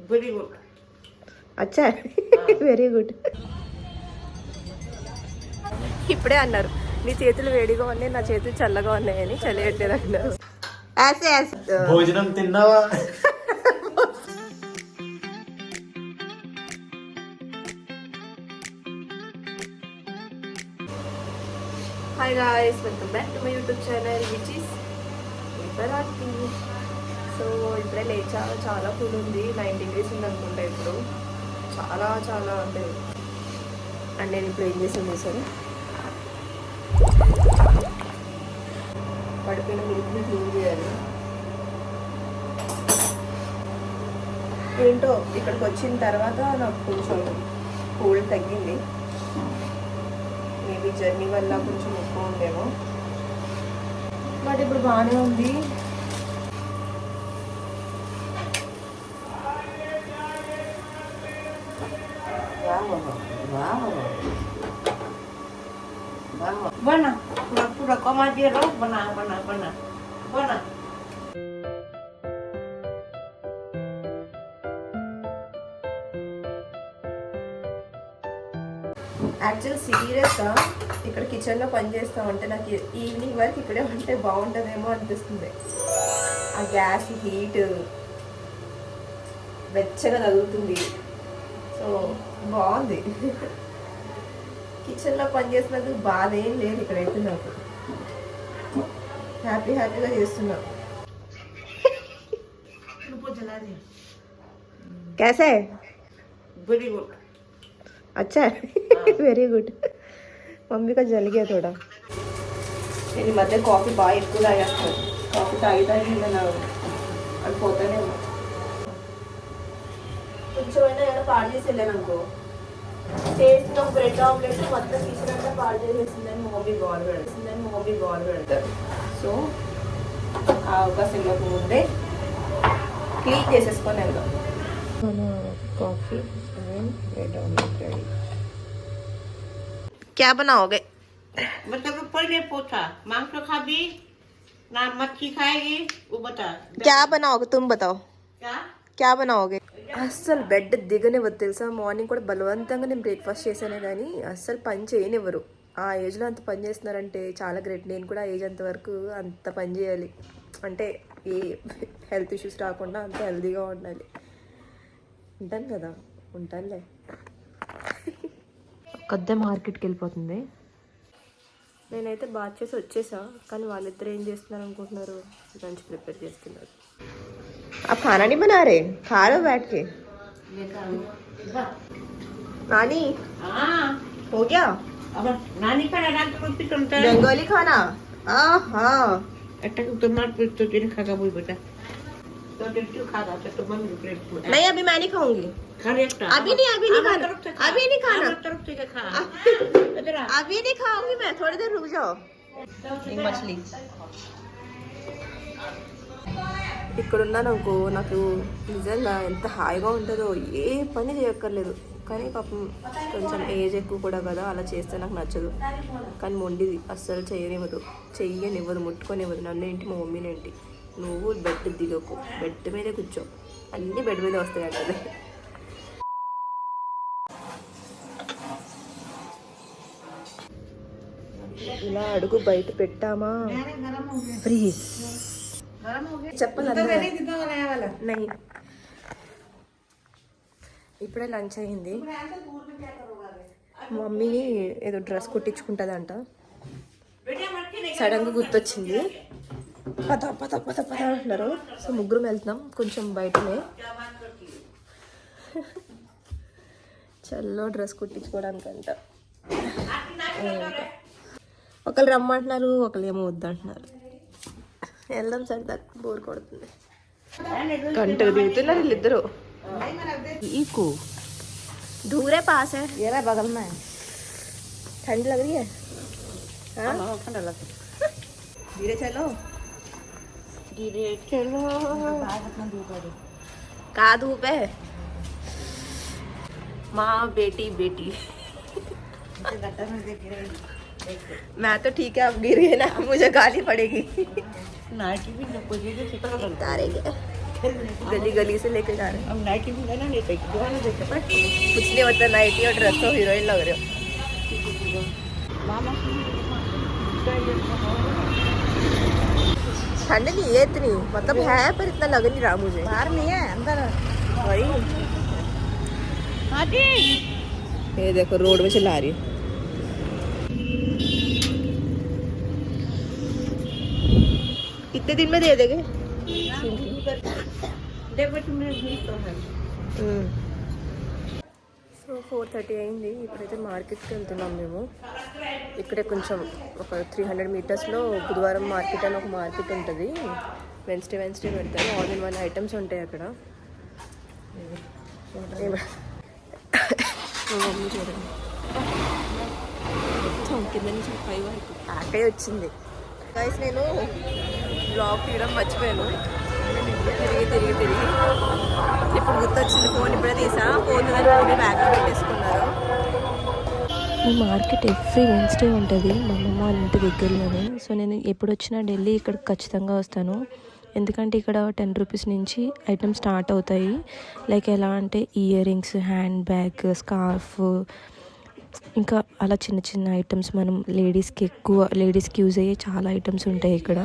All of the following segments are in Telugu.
Very good. అచ్చా వెరీ గుడ్. ఇప్పుడే అన్నారు నీ చేతులు వేడిగా ఉన్నాయి, నా చేతులు చల్లగా ఉన్నాయని. చలియట్లేదు అన్నారు. భోజనం తిన్నావా? Hi guys, welcome back to my YouTube channel which is విపరాటి. సో ఇప్పుడే లేచా, చాలా కూల్ ఉంది. 9 degrees ఉంది అనుకుంటా ఇప్పుడు. చాలా చాలా అంటే అండ్ నేను ఇప్పుడు ఏం చేసాను సరే పడిపోయిన మిల్క్ని క్లీన్ చేయాలి. ఏంటో ఇక్కడికి వచ్చిన తర్వాత నాకు కొంచెం కోల్డ్ తగ్గింది. మేబీ జర్నీ వల్ల కొంచెం ఎక్కువ ఉండేమో, బట్ ఇప్పుడు బాగానే ఉంది. Buena, pura coma de arroz, buena. Actual సీరియస్గా ఇక్కడ కిచెన్లో పని చేస్తామంటే నాకు ఈవినింగ్ వరకు ఇక్కడే ఉంటే బాగుంటుందేమో అనిపిస్తుంది. ఆ గ్యాస్ హీట్ వెచ్చగా తగులుతుంది. సో బాగుంది. కిచెన్లో పని చేసినందుకు బాధ ఏం లేదు ఇక్కడైతే. నాకు హ్యాపీగా చేస్తున్నా. कैसे? Very good. अच्छा వెరీ గుడ్. మమ్మీ का जल गया थोड़ा. నేను ఈ మధ్య కాఫీ బాగా ఎక్కువ తాగేస్తాను. కాఫీ తాగి నేను అది పోతానే ఉన్నా. కొంచెమైనా ఏమైనా పాడు చేసి వెళ్ళాను అనుకో, చేసిన ఒక బ్రెడ్ ఆమ్లెట్ మొత్తం కిచెన్ అంతా పాడు చేసేసిందని మమ్మీ గోల్ పెడతారు. సో ఆ అవకాశం ఇవ్వక ముందే క్లీన్ చేసేసుకొని వెళ్దాం. మన coffee and bread omelette ready. क्या बनाओगे? मतलब पहले पूछा मांस खाबी ना मच्छी खाएगी वो बता. क्या बनाओगे तुम बताओ. क्या क्या बनाओगे? అస్సలు బెడ్ దిగనివ్వదు తెలుసా. మార్నింగ్ కూడా బలవంతంగా నేను బ్రేక్ఫాస్ట్ చేశానే కానీ అస్సలు పని చేయనివ్వరు. ఆ ఏజ్లో అంత పని చేస్తున్నారంటే చాలా గ్రేట్. నేను కూడా ఏజ్ అంతవరకు అంత పని చేయాలి అంటే ఏ హెల్త్ ఇష్యూస్ రాకుండా అంత హెల్తీగా ఉండాలి. ఉంటాను కదా, ఉంటానులే. కొద్ది మార్కెట్కి వెళ్ళిపోతుంది. నేనైతే బాత్ చేసి వచ్చేసా, కానీ వాళ్ళిద్దరు ఏం చేస్తున్నారు అనుకుంటున్నారు? లంచ్ ప్రిపేర్ చేస్తున్నారు. आप खाना नहीं बना रहे? खा लो बैठ के. नानी हो गया? अब नानी खाना रात को पिटता है बंगाली खाना. हाँ अटक तो मार तो दिन खागा बोल बेटा तो दिन क्यों खागा तो मम्मी प्लेट में नहीं, अभी मैं नहीं खाऊंगी. करेक्ट. अभी नहीं खाना. अभी नहीं खाना. तरफ से खा इधर आ. अभी नहीं खाऊंगी मैं. थोड़ी देर रुक जाओ. एक मछली ఇక్కడున్నాను అనుకో, నాకు నిజంగా ఎంత హాయిగా ఉంటుందో. ఏ పని చేయక్కర్లేదు. కానీ పాపం కొంచెం ఏజ్ ఎక్కువ కూడా కదా, అలా చేస్తే నాకు నచ్చదు. కానీ మొండిది, అస్సలు చెయ్యనివ్వదు, ముట్టుకొనివ్వదు. నన్ను ఏంటి మా మమ్మీని ఏంటి, నువ్వు బెడ్ దిగకు, బెడ్ మీదే కూర్చో, అన్నీ బెడ్ మీద వస్తాయి అంటది. ఇలా అడుగు బయట పెట్టామా ప్లీజ్ చెప్పాలి. ఇప్పుడే లంచ్ అయింది. మమ్మీ ఏదో డ్రెస్ కుట్టించుకుంటుందంట. సడన్గా గుర్తొచ్చింది. పద పద పద పద అంటున్నారు. సో ముగ్గురం వెళ్తున్నాం కొంచెం బయటనే. చల్లో డ్రెస్ కుట్టించుకోవడానికంట. ఒకళ్ళు రమ్మంటున్నారు, ఒకళ్ళు ఏమో వద్దంటున్నారు. వెళ్దాం సరదా, బోర్ కొడుతుంది. గంటకు దిగుతున్నారు వీళ్ళిద్దరు. इको दूर है पास है, ये रहा बगल में. ठंड लग रही है. हाँ ठंडा लग धीरे चलो. का धूप है माँ बेटी मैं तो ठीक है, अब गिर गई ना मुझे गाली पड़ेगी. नाइटी भी उतारेंगे. गली गली से लेके जा रहे हैं। हम नाइटी भी लेना नहीं चाहिए दुकान में देखते पर कुछ नहीं होता, नाइटी और ड्रेस तो हीरोइन लग रहे हो। मामा ठंड नहीं है इतनी, मतलब है पर इतना लग नहीं रहा मुझे। बाहर नहीं है अंदर वही हाँ जी ये देखो रोड में चला रही है। कितने दिन में दे देंगे? देखो तुमने भी तो है సో 4:30 అయింది. ఇప్పుడైతే మార్కెట్కి వెళ్తున్నాం మేము. ఇక్కడే కొంచెం ఒక 300 మీటర్స్లో బుధవారం మార్కెట్ అని ఒక మార్కెట్ ఉంటుంది. వెన్స్డే పెడతారు. ఆల్ ఇన్ వన్ ఐటమ్స్ ఉంటాయి అక్కడ. మమ్మీ చూడండి మొత్తం కింద నుంచి పై వరకు ప్యాకే వచ్చింది. గైస్ నేను బ్లాగ్ తీయడం మర్చిపోయాను. తిరిగి ఇప్పుడు గుర్తొచ్చింది. ఫోన్ ఇప్పుడే తీసా, పోతుందని మమ్మీ బ్యాగ్లో పెట్టేసుకున్నారు. ఈ మార్కెట్ ఎవ్రీ వెన్స్డే ఉంటుంది మా అమ్మమ్మ వాళ్ళ ఇంటి దగ్గరలోనే. సో నేను ఎప్పుడు వచ్చినా ఢిల్లీ ఇక్కడికి ఖచ్చితంగా వస్తాను. ఎందుకంటే ఇక్కడ 10 రూపీస్ నుంచి ఐటమ్స్ స్టార్ట్ అవుతాయి. లైక్ ఎలా అంటే ear rings, hand bag, scarf, ఇంకా అలా చిన్న ఐటమ్స్ మనం లేడీస్కి యూజ్ అయ్యే చాలా ఐటమ్స్ ఉంటాయి ఇక్కడ.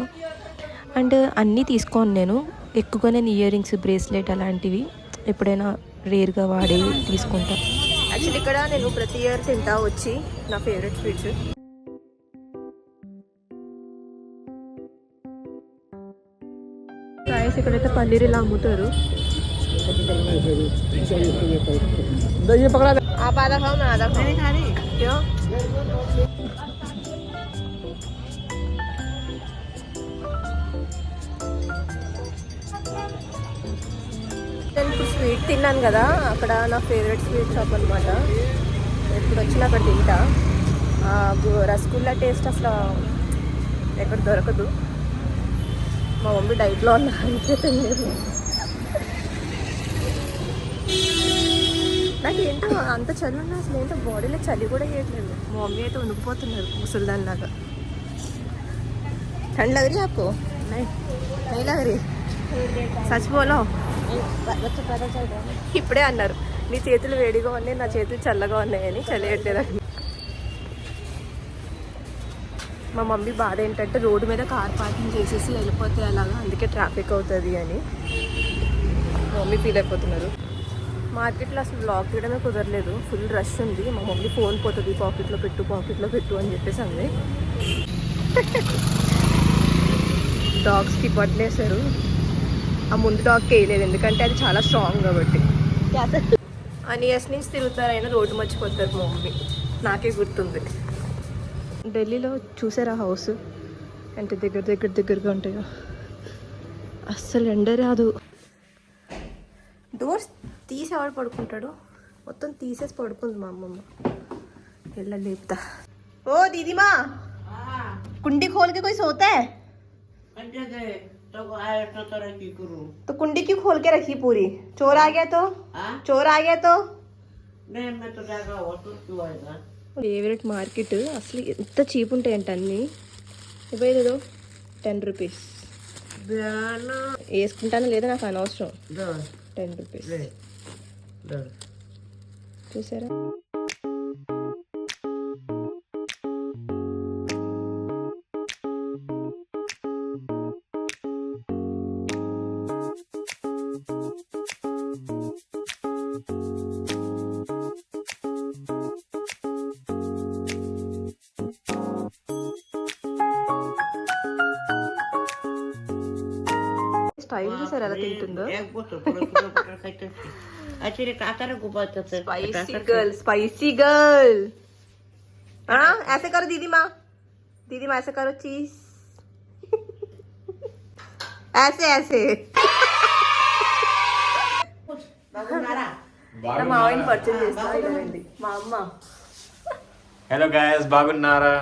అండ్ అన్నీ తీసుకోను నేను. ఎక్కువగా నేను ఇయర్ రింగ్స్, బ్రేస్లెట్ అలాంటివి ఎప్పుడైనా రేర్గా వాడి తీసుకుంటా. యాక్చువల్లీ ఇక్కడ నేను ప్రతి ఇయర్ తింటా వచ్చి నా ఫేవరెట్ స్వీట్స్. గాయస్ ఇక్కడైతే పన్నీర్ ఇలా అమ్ముతారు. आप आधा खाओ मैं आधा खाऊं। खा रही क्यों? నేను ఇప్పుడు స్వీట్ తిన్నాను కదా, అక్కడ నా ఫేవరెట్ స్వీట్ షాప్ అనమాట. ఇప్పుడు వచ్చిన అక్కడ తింటా. రసగుల్లా టేస్ట్ అసలు ఎక్కడ దొరకదు. మా మమ్మీ డైట్లో ఉన్నా అంతే తినలేదు. నాకు ఏంటో అంత చలి ఉన్నా అసలు ఏంటో బాడీలో చలి కూడా వేయట్లేదు. మా మమ్మీ అయితే ఉనికిపోతున్నారు ముసలిదానిలాగా. ठंड लग रही है आपको? नहीं लग रही? సచ్ బోలో. ఇప్పుడే అన్నారు నీ చేతులు వేడిగా ఉన్నాయి, నా చేతులు చల్లగా ఉన్నాయని. చలియట్లేదని. మా మమ్మీ బాధ ఏంటంటే రోడ్డు మీద కార్ పార్కింగ్ చేసేసి వెళ్ళిపోతే అలాగా, అందుకే ట్రాఫిక్ అవుతుంది అని మా మమ్మీ ఫీల్ అయిపోతున్నారు. మార్కెట్లో అసలు బ్లాగ్ తీయడమే కుదరలేదు, ఫుల్ రష్ ఉంది. మా మమ్మీ ఫోన్ పోతుంది, పాకెట్లో పెట్టు అని చెప్పేసి అంది. డాగ్స్కి పట్లేసారు. ఆ ముందు డాగ్కి వేయలేదు ఎందుకంటే అది చాలా స్ట్రాంగ్ కాబట్టి. అని ఇయర్స్ నుంచి తిరుగుతారైనా రోడ్డు మర్చిపోతారు మా మమ్మీ. నాకే గుర్తుంది. ఢిల్లీలో చూసారా హౌస్ అంటే దగ్గరగా ఉంటాయో. అస్సలు ఎండ రాదు. డోర్స్ తీసి ఎవడు పడుకుంటాడు, మొత్తం తీసేసి పడుకుంది మా అమ్మమ్మ. వెళ్ళా లేపుతా. ओ दीदी माँ कुंडी खोल के कोई सोता है तो आए तो तरह की करूं तो कुंडी क्यों खोल के रखी पूरी? चोर आ गया तो? चोर आ गया तो? नहीं मैं तो जागा वो तो क्यों आएगा. ఫేవరెట్ మార్కెట్ అసలు ఎంత చీప్ ఉంటాయంట అన్నీ. ఇవ్వలేదు 10 రూపీస్. వేసుకుంటానో లేదో నాకు అనవసరం. 10 రూపీస్ చూసారా. స్టైల్ చూసారు ఎలా తింటుందో. एक बोतल पूरा खाते अच्छे रे काकर को बात करते स्पाइसी गर्ल. हाँ ऐसे करो दीदी माँ ऐसे करो चीज. ऐसे నా మావిని పర్చేజ్ చేస్తా. ఇలాండి మా అమ్మ. हेलो गाइस బాగున్నారా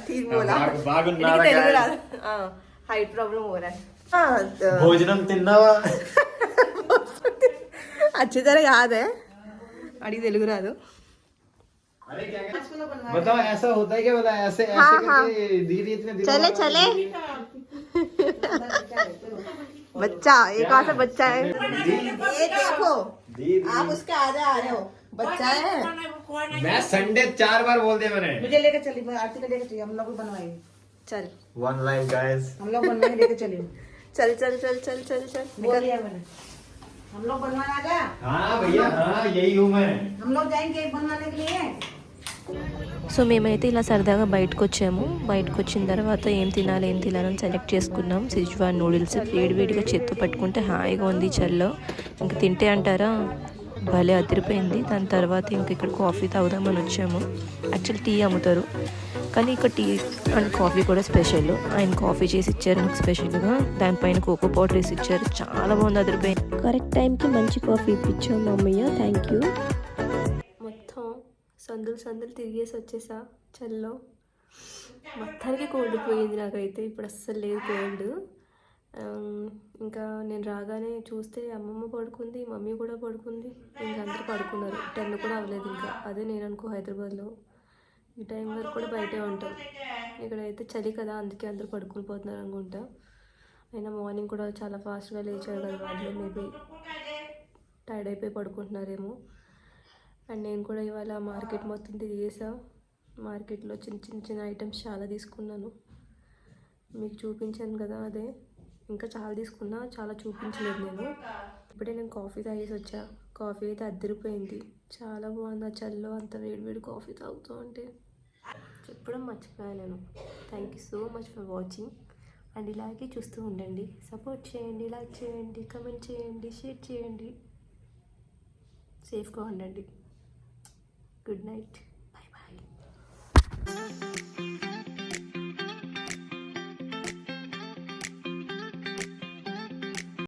తీర్మోలా బాగున్నారా తెలుగు రాదు. హైట్ ప్రాబ్లం हो रहा है. భోజనం తిన్నావా? अच्छी तरह याद है. अड़ी तेलुगु रादु. बताओ ऐसा होता है क्या? बता ऐसे हाँ, करके धीरे इतने चले बच्चा एक कहाँ से बच्चा है ये देखो आप उसके आगे आ रहे हो बच्चा है मैं संडे 4 बार बोल दिया मैंने. मुझे लेकर चलिए आरती को लेकर चलिए हम लोग भी बनवाएंगे चल One life guys. हम लोग बनवाएंगे लेकर चलिए चल चल चल चल चल चल बोल दिया मैंने हम लोग बनवाने आ जा हाँ भैया हाँ यही हूँ मैं. हम लोग जाएंगे बनवाने के लिए సో మేమైతే ఇలా సరదాగా బయటకు వచ్చాము బయటకు వచ్చిన తర్వాత ఏం తినాలని సెలెక్ట్ చేసుకున్నాం సిజ్వాన్ నూడిల్స్ వేడివేడిగా చేత్తో పట్టుకుంటే హాయిగా ఉంది చల్లో ఇంక తింటే అంటారా భలే అదిరిపోయింది దాని తర్వాత ఇంక ఇక్కడ కాఫీ తాగుదామని వచ్చాము యాక్చువల్ టీ అమ్ముతారు కానీ ఇక్కడ టీ అండ్ కాఫీ కూడా స్పెషల్ ఆయన కాఫీ చేసి ఇచ్చారు నాకు స్పెషల్గా దానిపైన కోకో పౌడర్ వేసి ఇచ్చారు చాలా బాగుంది అదిరిపోయింది కరెక్ట్ టైంకి మంచి కాఫీ ఇప్పించాం మమ్మయ్య థ్యాంక్ యూ మొత్తం సందులు తిరిగేసి వచ్చేసా చల్లో మొత్తానికి కోల్డ్ పోయింది నాకైతే ఇప్పుడు అస్సలు లేదు కోల్డ్ ఇంకా నేను రాగానే చూస్తే అమ్మమ్మ పడుకుంది మమ్మీ కూడా పడుకుంది ఇంకా అందరూ పడుకున్నారు 10 కూడా అవ్వలేదు ఇంకా అదే నేను అనుకో హైదరాబాద్లో ఈ టైం వరకు కూడా బయటే ఉంటాం ఇక్కడైతే చలి కదా అందుకే అందరూ పడుకుని పోతున్నారు అనుకుంటా అయినా మార్నింగ్ కూడా చాలా ఫాస్ట్గా లేచారు కదా వాళ్ళు మేబీ టైర్డ్ అయిపోయి పడుకుంటున్నారేమో అండ్ నేను కూడా ఇవాళ మార్కెట్ మొత్తం తిరిగేసా మార్కెట్లో చిన్న ఐటమ్స్ చాలా తీసుకున్నాను మీకు చూపించాను కదా అదే ఇంకా చాలా తీసుకున్నా చాలా చూపించలేదు నేను ఇప్పుడే నేను కాఫీ తాగేసి వచ్చా కాఫీ అయితే అద్దరిపోయింది చాలా బాగుంది ఆ చల్లో అంత వేడి కాఫీ తాగుతూ ఉంటే చెప్పడం మర్చిపోయాను నేను thank you so much for watching and ఇలాగే చూస్తూ ఉండండి సపోర్ట్ చేయండి లైక్ చేయండి కమెంట్ చేయండి షేర్ చేయండి సేఫ్గా ఉండండి గుడ్ నైట్ బాయ్ బాయ్